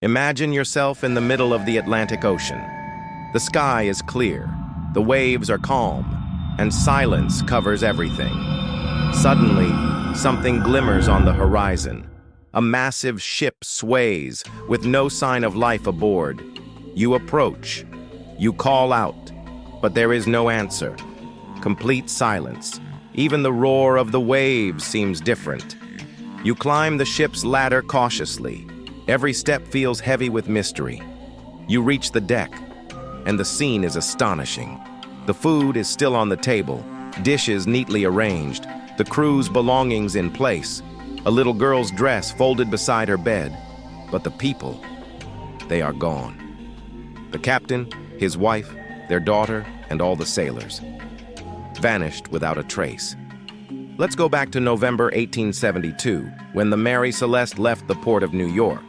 Imagine yourself in the middle of the Atlantic Ocean. The sky is clear, the waves are calm, and silence covers everything. Suddenly, something glimmers on the horizon. A massive ship sways, with no sign of life aboard. You approach. You call out, but there is no answer. Complete silence. Even the roar of the waves seems different. You climb the ship's ladder cautiously. Every step feels heavy with mystery. You reach the deck, and the scene is astonishing. The food is still on the table, dishes neatly arranged, the crew's belongings in place, a little girl's dress folded beside her bed. But the people, they are gone. The captain, his wife, their daughter, and all the sailors vanished without a trace. Let's go back to November 1872, when the Mary Celeste left the port of New York.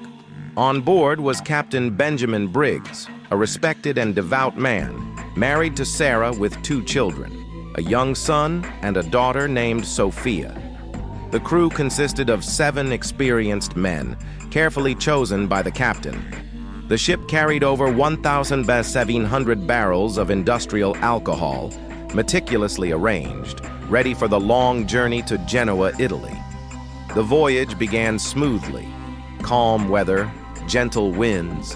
On board was Captain Benjamin Briggs, a respected and devout man, married to Sarah with 2 children, a young son and a daughter named Sophia. The crew consisted of 7 experienced men, carefully chosen by the captain. The ship carried over 1,700 barrels of industrial alcohol, meticulously arranged, ready for the long journey to Genoa, Italy. The voyage began smoothly. Calm weather, gentle winds.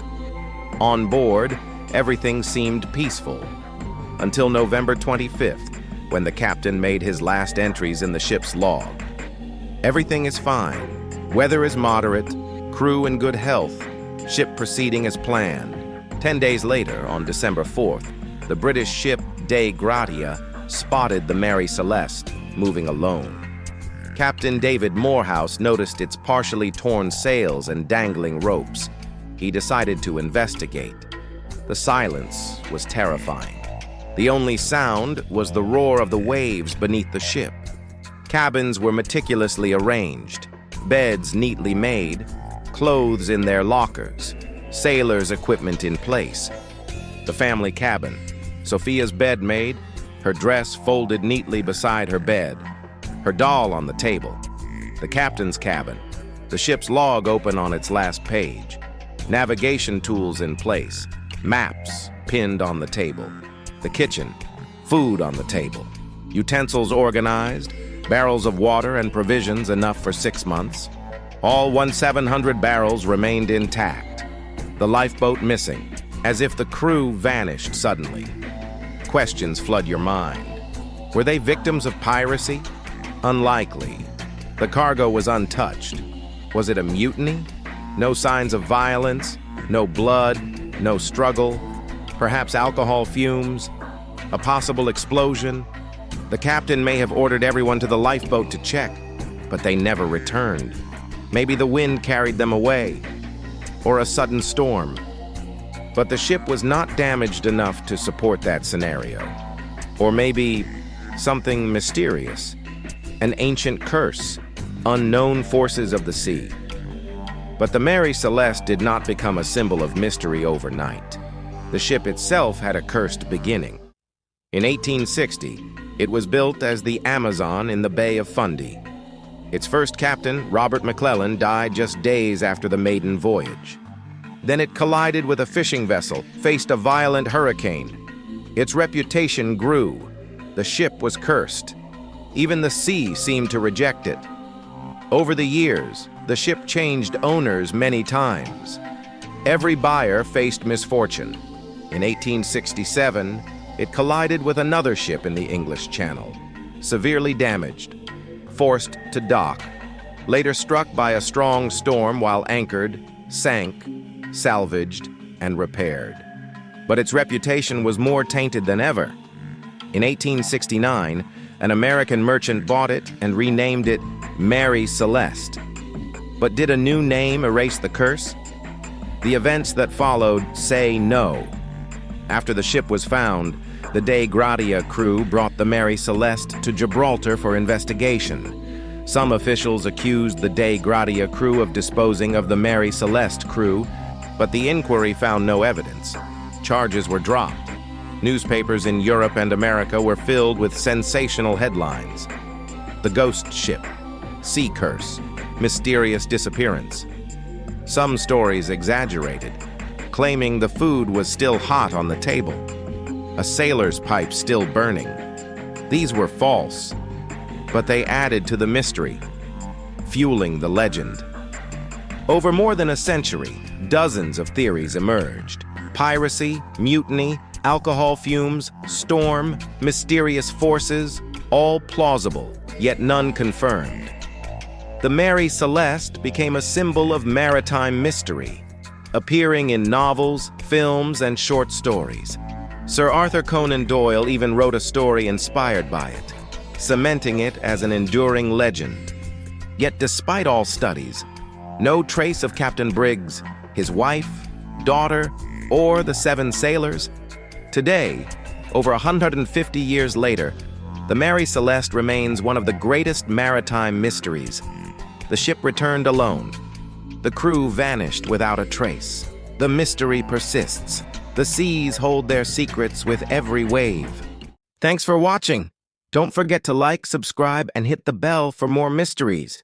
On board, everything seemed peaceful, until November 25th, when the captain made his last entries in the ship's log. Everything is fine. Weather is moderate, crew in good health, ship proceeding as planned. 10 days later, on December 4th, the British ship Dei Gratia spotted the Mary Celeste, moving alone. Captain David Morehouse noticed its partially torn sails and dangling ropes. He decided to investigate. The silence was terrifying. The only sound was the roar of the waves beneath the ship. Cabins were meticulously arranged, beds neatly made, clothes in their lockers, sailors' equipment in place. The family cabin, Sophia's bed made, her dress folded neatly beside her bed, her doll on the table. The captain's cabin, the ship's log open on its last page, navigation tools in place, maps pinned on the table. The kitchen, food on the table, utensils organized, barrels of water and provisions enough for 6 months. All 1,700 barrels remained intact. The lifeboat missing, as if the crew vanished suddenly. Questions flood your mind. Were they victims of piracy? Unlikely. The cargo was untouched. Was it a mutiny? No signs of violence, no blood, no struggle. Perhaps alcohol fumes, a possible explosion. The captain may have ordered everyone to the lifeboat to check, but they never returned. Maybe the wind carried them away, or a sudden storm. But the ship was not damaged enough to support that scenario. Or maybe something mysterious, an ancient curse, unknown forces of the sea. But the Mary Celeste did not become a symbol of mystery overnight. The ship itself had a cursed beginning. In 1860, it was built as the Amazon in the Bay of Fundy. Its first captain, Robert McClellan, died just days after the maiden voyage. Then it collided with a fishing vessel, faced a violent hurricane. Its reputation grew. The ship was cursed. Even the sea seemed to reject it. Over the years, the ship changed owners many times. Every buyer faced misfortune. In 1867, it collided with another ship in the English Channel, severely damaged, forced to dock, later struck by a strong storm while anchored, sank, salvaged, and repaired. But its reputation was more tainted than ever. In 1869, an American merchant bought it and renamed it Mary Celeste. But did a new name erase the curse? The events that followed say no. After the ship was found, the Dei Gratia crew brought the Mary Celeste to Gibraltar for investigation. Some officials accused the Dei Gratia crew of disposing of the Mary Celeste crew, but the inquiry found no evidence. Charges were dropped. Newspapers in Europe and America were filled with sensational headlines. The ghost ship, sea curse, mysterious disappearance. Some stories exaggerated, claiming the food was still hot on the table, a sailor's pipe still burning. These were false, but they added to the mystery, fueling the legend. Over more than a century, dozens of theories emerged. Piracy, mutiny, alcohol fumes, storm, mysterious forces, all plausible, yet none confirmed. The Mary Celeste became a symbol of maritime mystery, appearing in novels, films, and short stories. Sir Arthur Conan Doyle even wrote a story inspired by it, cementing it as an enduring legend. Yet despite all studies, no trace of Captain Briggs, his wife, daughter, or the 7 sailors. Today, over 150 years later, the Mary Celeste remains one of the greatest maritime mysteries. The ship returned alone. The crew vanished without a trace. The mystery persists. The seas hold their secrets with every wave. Thanks for watching. Don't forget to like, subscribe, and hit the bell for more mysteries.